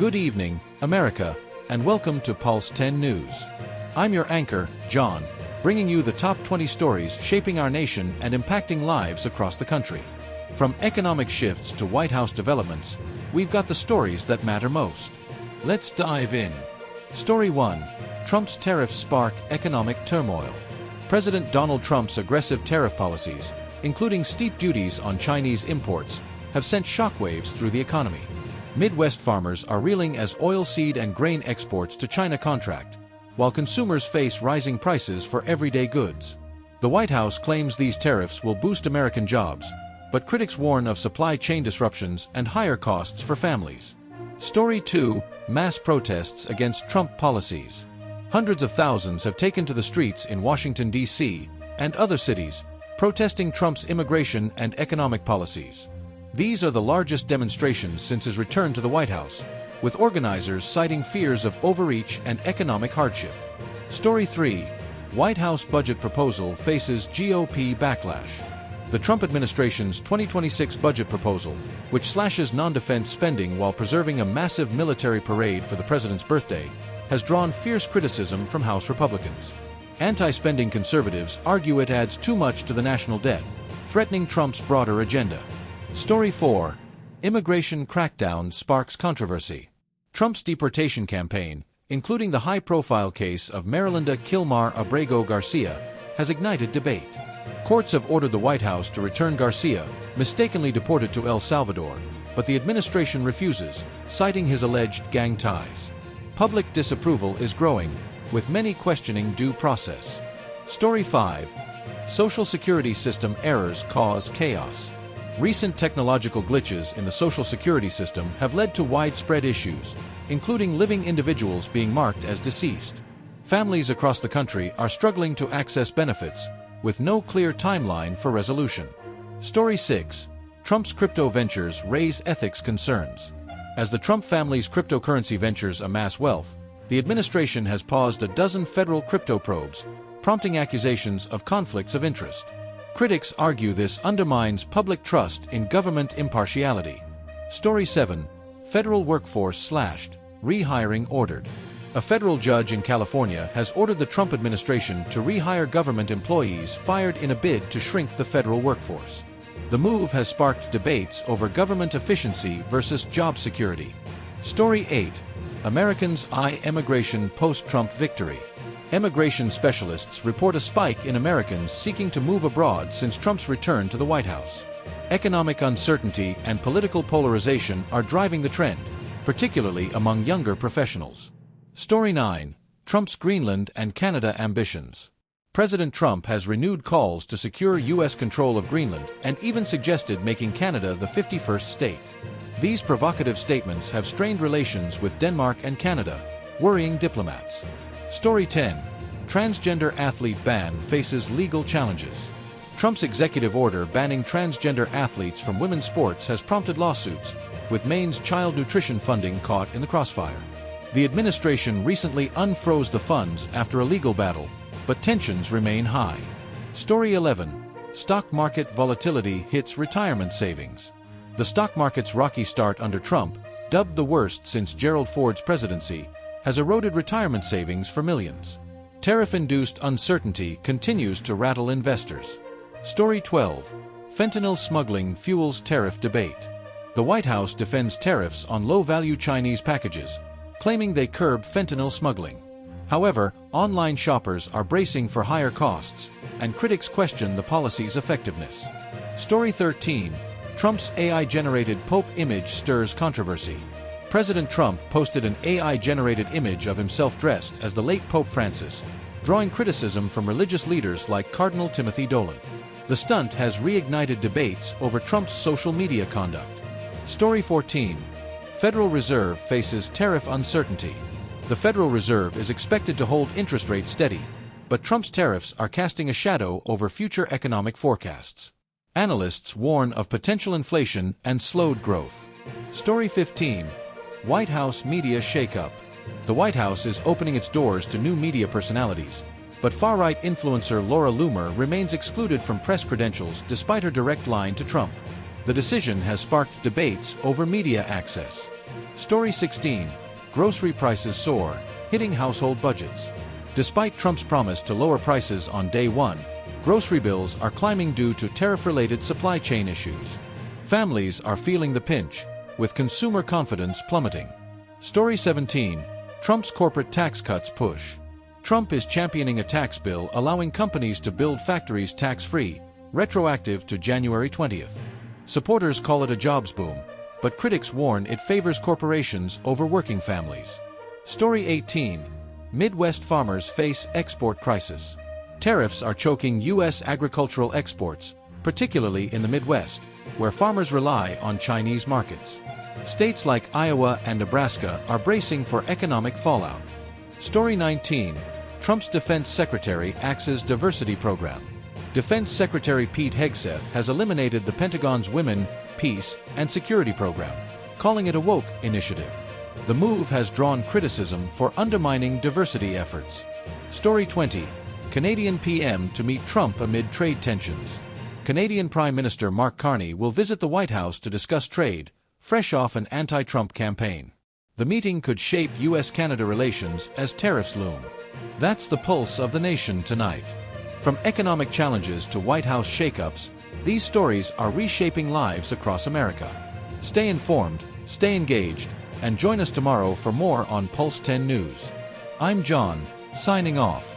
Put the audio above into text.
Good evening, America, and welcome to Pulse 10 News. I'm your anchor, John, bringing you the top 20 stories shaping our nation and impacting lives across the country. From economic shifts to White House developments, we've got the stories that matter most. Let's dive in. Story 1. Trump's tariffs spark economic turmoil. President Donald Trump's aggressive tariff policies, including steep duties on Chinese imports, have sent shockwaves through the economy. Midwest farmers are reeling as oilseed and grain exports to China contract, while consumers face rising prices for everyday goods. The White House claims these tariffs will boost American jobs, but critics warn of supply chain disruptions and higher costs for families. Story 2. Mass protests against Trump policies. Hundreds of thousands have taken to the streets in Washington, D.C., and other cities, protesting Trump's immigration and economic policies. These are the largest demonstrations since his return to the White House, with organizers citing fears of overreach and economic hardship. Story 3. White House budget proposal faces GOP backlash. The Trump administration's 2026 budget proposal, which slashes non-defense spending while preserving a massive military parade for the president's birthday, has drawn fierce criticism from House Republicans. Anti-spending conservatives argue it adds too much to the national debt, threatening Trump's broader agenda. Story 4. Immigration crackdown sparks controversy. Trump's deportation campaign, including the high-profile case of Marilinda Kilmar Abrego Garcia, has ignited debate. Courts have ordered the White House to return Garcia, mistakenly deported to El Salvador, but the administration refuses, citing his alleged gang ties. Public disapproval is growing, with many questioning due process. Story 5. Social Security system errors cause chaos. Recent technological glitches in the Social Security system have led to widespread issues, including living individuals being marked as deceased. Families across the country are struggling to access benefits, with no clear timeline for resolution. Story 6. Trump's crypto ventures raise ethics concerns. As the Trump family's cryptocurrency ventures amass wealth, the administration has paused a dozen federal crypto probes, prompting accusations of conflicts of interest. Critics argue this undermines public trust in government impartiality. Story 7. Federal workforce slashed, rehiring ordered. A federal judge in California has ordered the Trump administration to rehire government employees fired in a bid to shrink the federal workforce. The move has sparked debates over government efficiency versus job security. Story 8. Americans eye immigration post-Trump victory. Immigration specialists report a spike in Americans seeking to move abroad since Trump's return to the White House. Economic uncertainty and political polarization are driving the trend, particularly among younger professionals. Story 9. Trump's Greenland and Canada ambitions. President Trump has renewed calls to secure U.S. control of Greenland and even suggested making Canada the 51st state. These provocative statements have strained relations with Denmark and Canada, worrying diplomats. Story 10. Transgender athlete ban faces legal challenges. Trump's executive order banning transgender athletes from women's sports has prompted lawsuits, with Maine's child nutrition funding caught in the crossfire. The administration recently unfroze the funds after a legal battle, but tensions remain high. Story 11. Stock market volatility hits retirement savings. The stock market's rocky start under Trump, dubbed the worst since Gerald Ford's presidency, has eroded retirement savings for millions. Tariff-induced uncertainty continues to rattle investors. Story 12. Fentanyl smuggling fuels tariff debate. The White House defends tariffs on low-value Chinese packages, claiming they curb fentanyl smuggling. However, online shoppers are bracing for higher costs, and critics question the policy's effectiveness. Story 13. Trump's AI-generated Pope image stirs controversy. President Trump posted an AI-generated image of himself dressed as the late Pope Francis, drawing criticism from religious leaders like Cardinal Timothy Dolan. The stunt has reignited debates over Trump's social media conduct. Story 14. Federal Reserve faces tariff uncertainty. The Federal Reserve is expected to hold interest rates steady, but Trump's tariffs are casting a shadow over future economic forecasts. Analysts warn of potential inflation and slowed growth. Story 15. White House media shakeup. The White House is opening its doors to new media personalities, but far-right influencer Laura Loomer remains excluded from press credentials despite her direct line to Trump. The decision has sparked debates over media access. Story 16. Grocery prices soar, hitting household budgets. Despite Trump's promise to lower prices on day one, grocery bills are climbing due to tariff-related supply chain issues. Families are feeling the pinch, with consumer confidence plummeting. Story 17. Trump's corporate tax cuts push. Trump is championing a tax bill allowing companies to build factories tax-free, retroactive to January 20th. Supporters call it a jobs boom, but critics warn it favors corporations over working families. Story 18. Midwest farmers face export crisis. Tariffs are choking U.S. agricultural exports, particularly in the Midwest, where farmers rely on Chinese markets. States like Iowa and Nebraska are bracing for economic fallout. Story 19. Trump's defense secretary axes diversity program. Defense Secretary Pete Hegseth has eliminated the Pentagon's Women, Peace, and Security program, calling it a woke initiative. The move has drawn criticism for undermining diversity efforts. Story 20. Canadian PM to meet Trump amid trade tensions. Canadian Prime Minister Mark Carney will visit the White House to discuss trade, fresh off an anti-Trump campaign. The meeting could shape U.S.-Canada relations as tariffs loom. That's the pulse of the nation tonight. From economic challenges to White House shakeups, these stories are reshaping lives across America. Stay informed, stay engaged, and join us tomorrow for more on Pulse 10 News. I'm John, signing off.